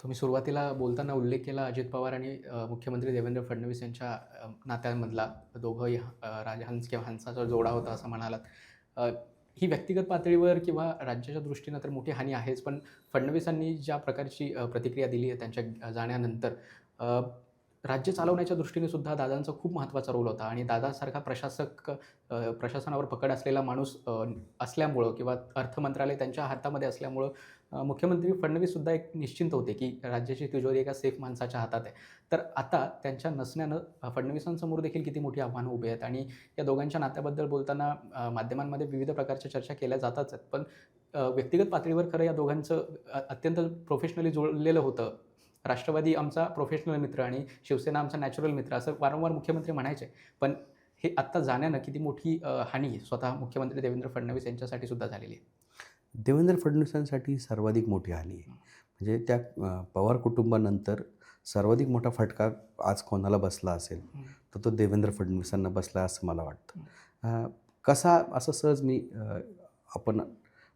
तुम्ही सुरुवातीला बोलताना उल्लेख केला अजित पवार आणि मुख्यमंत्री देवेंद्र फडणवीस यांच्या नात्यांमधला दोघंही राजा हंस किंवा हंसाचा जोडा होता असं म्हणालात. अ, ही व्यक्तिगत पातळीवर किंवा राज्याच्या दृष्टीनं तर मोठी हानी आहेच, पण फडणवीसांनी ज्या प्रकारची प्रतिक्रिया दिली आहे त्यांच्या जाण्यानंतर अ, राज्य चालवण्याच्या दृष्टीने सुद्धा दादांचा खूप महत्त्वाचा रोल होता आणि दादासारखा प्रशासनावर पकड असलेला माणूस असल्यामुळं किंवा अर्थ मंत्रालय त्यांच्या हातामध्ये असल्यामुळं मुख्यमंत्री फडणवीससुद्धा एक निश्चिंत होते, की राज्याची तिजोरी एका सेफ माणसाच्या हातात आहे. तर आता त्यांच्या नसण्यानं फडणवीसांसमोर देखील किती मोठी आव्हानं उभी आहेत आणि या दोघांच्या नात्याबद्दल बोलताना माध्यमांमध्ये विविध प्रकारच्या चर्चा केल्या जाताच आहेत. पण व्यक्तिगत पातळीवर खरं या दोघांचं अत्यंत प्रोफेशनली जुळलेलं होतं. राष्ट्रवादी आमचा प्रोफेशनल मित्र आणि शिवसेना आमचा नॅचरल मित्र असं वारंवार मुख्यमंत्री म्हणायचे. पण हे आत्ता जाण्यानं किती मोठी हानी स्वतः मुख्यमंत्री देवेंद्र फडणवीस यांच्यासाठी सुद्धा झालेली आहे. देवेंद्र फडणवीसांसाठी सर्वाधिक मोठी हानी आहे. म्हणजे त्या पवार कुटुंबानंतर सर्वाधिक मोठा फटका आज कोणाला बसला असेल, तर तो देवेंद्र फडणवीसांना बसला असं मला वाटतं. कसा असं सहज मी आपण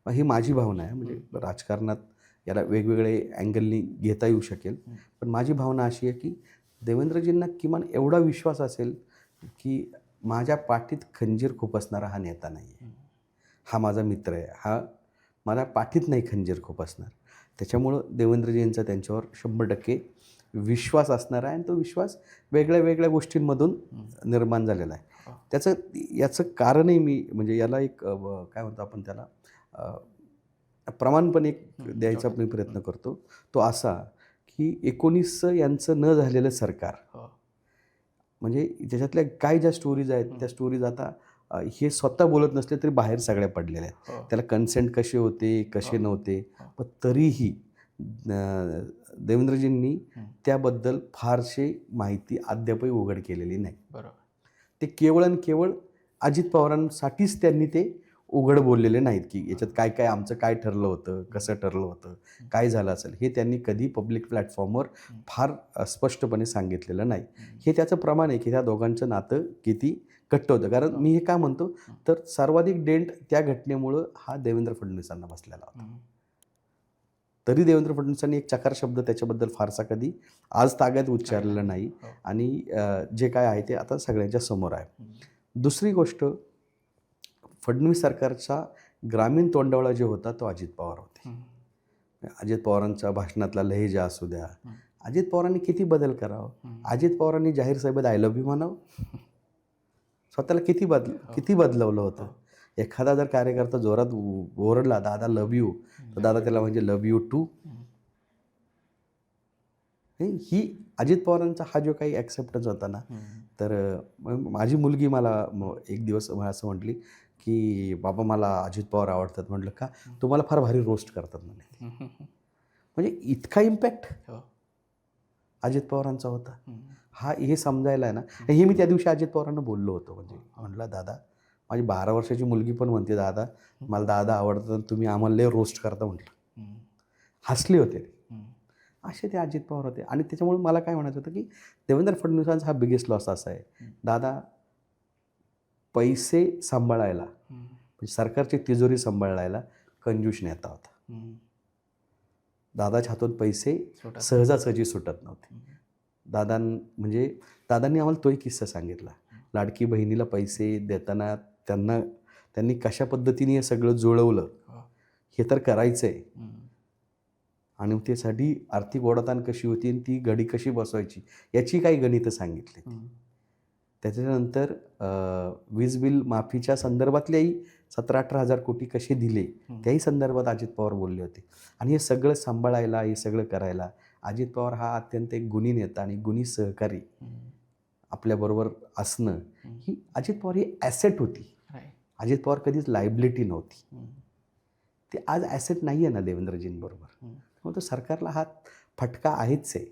ही माझी भावना आहे. म्हणजे राजकारणात याला वेगवेगळे अँगलनी घेता येऊ शकेल. पण माझी भावना अशी आहे, की देवेंद्रजींना किमान एवढा विश्वास असेल, की माझ्या पाठीत खंजीर खुपसणारा हा नेता नाही आहे. हा माझा मित्र आहे. हा मला पाठीत नाही खंजीर खुपसणार. त्याच्यामुळं देवेंद्रजींचा त्यांच्यावर 100% विश्वास असणार आहे आणि तो विश्वास वेगळ्या वेगळ्या गोष्टींमधून निर्माण झालेला आहे. याचं कारणही मी म्हणजे याला एक काय म्हणतो आपण त्याला प्रमाण पण एक द्यायचा मी प्रयत्न करतो. तो असा की 19 यांचं न झालेलं सरकार, म्हणजे त्याच्यातल्या काय ज्या स्टोरीज आहेत त्या स्टोरीज आता हे स्वतः बोलत नसले तरी बाहेर सगळ्या पडलेल्या आहेत. त्याला कन्सेंट कसे होते, कसे नव्हते, पण तरीही देवेंद्रजींनी त्याबद्दल फारशी माहिती अद्यापही उघड केलेली नाही. बरोबर. ते केवळ आणि केवळ अजित पवारांसाठीच त्यांनी ते उघड बोललेले नाहीत, की याच्यात काय काय आमचं काय ठरलं होतं, कसं ठरलं होतं, काय झालं असेल, हे त्यांनी कधी पब्लिक प्लॅटफॉर्मवर फार स्पष्टपणे सांगितलेलं नाही. हे त्याचं प्रमाण आहे की त्या दोघांचं नातं किती घट्ट होतं. कारण मी हे का म्हणतो, तर सर्वाधिक डेंट त्या घटनेमुळं हा देवेंद्र फडणवीसांना बसलेला होता. तरी देवेंद्र फडणवीसांनी एक चकार शब्द त्याच्याबद्दल फारसा कधी आज ताग्यात उच्चारलेला नाही आणि जे काय आहे ते आता सगळ्यांच्या समोर आहे. दुसरी गोष्ट, फडणवीस सरकारचा ग्रामीण तोंडावळा जो होता तो अजित पवार होते. अजित पवारांच्या भाषणातला लहेजा असू द्या, अजित पवारांनी किती बदल करावं, अजित पवारांनी जाहीर सभेत आय लव्ह यू म्हणावं, स्वतःला किती बदलवलं होतं. एखादा जर कार्यकर्ता जोरात ओरडला दादा लव्ह यू, तर दादा त्याला म्हणजे लव्ह यू टू. ही अजित पवारांचा हा जो काही ॲक्सेप्टन्स होता ना, तर माझी मुलगी मला एक दिवस असं म्हटली की बाबा मला अजित पवार आवडतात. म्हटलं का? तुम्हाला फार भारी रोस्ट करतात म्हणे. म्हणजे इतका इम्पॅक्ट अजित पवारांचा होता. हे समजायला आहे ना, हे मी त्या दिवशी अजित पवारांना बोललो होतो. म्हणजे म्हटलं दादा, माझी 12 वर्षाची मुलगी पण म्हणते दादा मला दादा आवडतात, तुम्ही आम्हाला लय रोस्ट करता म्हटलं. हसले होते. असे ते अजित पवार होते. आणि त्याच्यामुळे मला काय म्हणायचं होतं की देवेंद्र फडणवीसांचा हा बिगेस्ट लॉस असा आहे, दादा पैसे सांभाळायला म्हणजे सरकारची तिजोरी सांभाळायला कंजूस नेता होता. दादाच्या हातून पैसे सहजासहजी सुटत नव्हते. दादांनी आम्हाला तोही किस्सा सांगितला. लाडकी बहिणीला पैसे देताना त्यांनी कशा पद्धतीने हे सगळं जुळवलं हे तर करायचं आहे, आणि त्यासाठी आर्थिक ओढाताण कशी होती आणि ती घडी कशी बसवायची याची काही गणितं सांगितली. त्याच्यानंतर वीज बिल माफीच्या संदर्भातलेही 17-18 हजार कोटी कसे दिले त्याही संदर्भात अजित पवार बोलले होते. आणि हे सगळं सांभाळायला, हे सगळं करायला अजित पवार हा अत्यंत एक गुणी नेता आणि गुणी सहकारी आपल्याबरोबर असणं, ही अजित पवार ही ॲसेट होती. अजित पवार कधीच लायबिलिटी नव्हती. ते आज ॲसेट नाही आहे ना देवेंद्रजींबरोबर. मग तो सरकारला हा फटका आहेच आहे.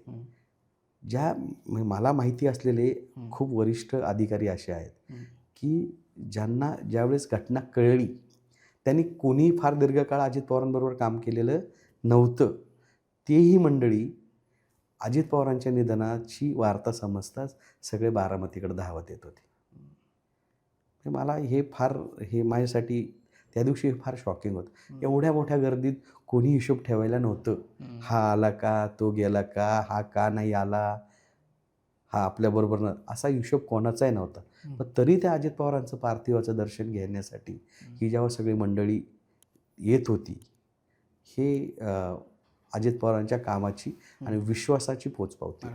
मला माहिती असलेले खूप वरिष्ठ अधिकारी असे आहेत की ज्यांना ज्यावेळेस घटना कळली त्यांनी कोणीही फार दीर्घकाळ अजित पवारांबरोबर काम केलेलं नव्हतं. तेही मंडळी अजित पवारांच्या निधनाची वार्ता समजताच सगळे बारामतीकडे धावत येत होते. मला हे माझ्यासाठी त्या दिवशी फार शॉकिंग होतं. एवढ्या मोठ्या गर्दीत कोणी हिशोब ठेवायला नव्हतं. हा आला का, तो गेला का, हा का नाही आला, हा आपल्याबरोबर असा हिशोब कोणाचाही नव्हता. पण तरी त्या अजित पवारांचं पार्थिवाचं दर्शन घेण्यासाठी ही जेव्हा सगळी मंडळी येत होती, हे अजित पवारांच्या कामाची आणि विश्वासाची पोचपावती.